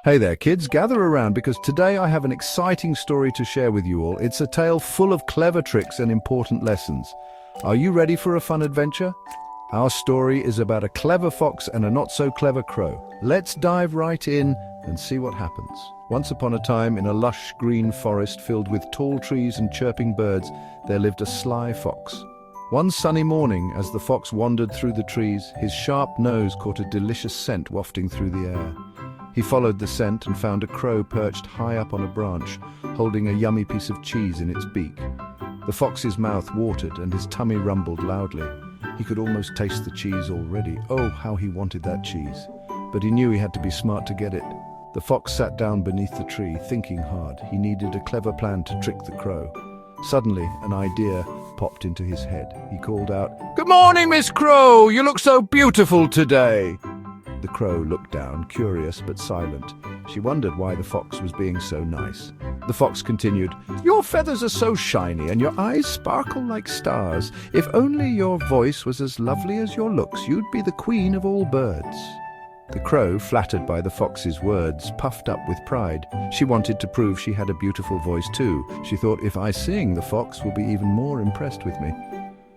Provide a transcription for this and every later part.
Hey there, kids, gather around because today I have an exciting story to share with you all. It's a tale full of clever tricks and important lessons. Are you ready for a fun adventure? Our story is about a clever fox and a not-so-clever crow. Let's dive right in and see what happens. Once upon a time, in a lush green forest filled with tall trees and chirping birds, there lived a sly fox. One sunny morning, as the fox wandered through the trees, his sharp nose caught a delicious scent wafting through the air. He followed the scent and found a crow perched high up on a branch, holding a yummy piece of cheese in its beak. The fox's mouth watered and his tummy rumbled loudly. He could almost taste the cheese already. Oh, how he wanted that cheese. But he knew he had to be smart to get it. The fox sat down beneath the tree, thinking hard. He needed a clever plan to trick the crow. Suddenly, an idea popped into his head. He called out, "Good morning, Miss Crow! You look so beautiful today!" The crow looked down, curious but silent. She wondered why the fox was being so nice. The fox continued, "Your feathers are so shiny and your eyes sparkle like stars. If only your voice was as lovely as your looks, you'd be the queen of all birds." The crow, flattered by the fox's words, puffed up with pride. She wanted to prove she had a beautiful voice too. She thought, if I sing, the fox will be even more impressed with me.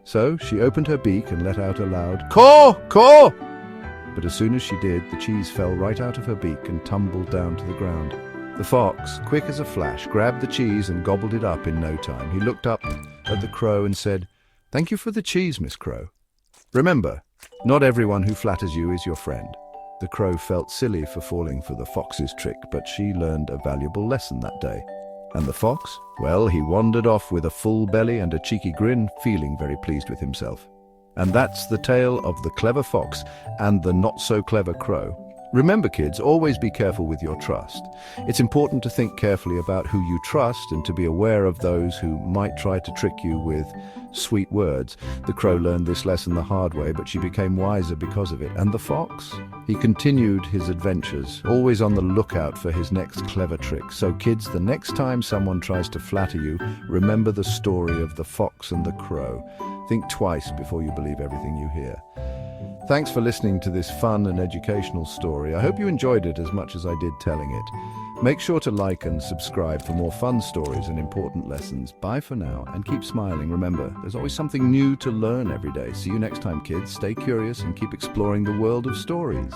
So she opened her beak and let out a loud caw, caw. But as soon as she did, the cheese fell right out of her beak and tumbled down to the ground. The fox, quick as a flash, grabbed the cheese and gobbled it up in no time. He looked up at the crow and said, "Thank you for the cheese, Miss Crow. Remember, not everyone who flatters you is your friend." The crow felt silly for falling for the fox's trick, but she learned a valuable lesson that day. And the fox? Well, he wandered off with a full belly and a cheeky grin, feeling very pleased with himself. And that's the tale of the clever fox and the not-so-clever crow. Remember, kids, always be careful with your trust. It's important to think carefully about who you trust and to be aware of those who might try to trick you with sweet words. The crow learned this lesson the hard way, but she became wiser because of it. And the fox? He continued his adventures, always on the lookout for his next clever trick. So, kids, the next time someone tries to flatter you, remember the story of the fox and the crow. Think twice before you believe everything you hear. Thanks for listening to this fun and educational story. I hope you enjoyed it as much as I did telling it. Make sure to like and subscribe for more fun stories and important lessons. Bye for now, and keep smiling. Remember, there's always something new to learn every day. See you next time, kids. Stay curious and keep exploring the world of stories.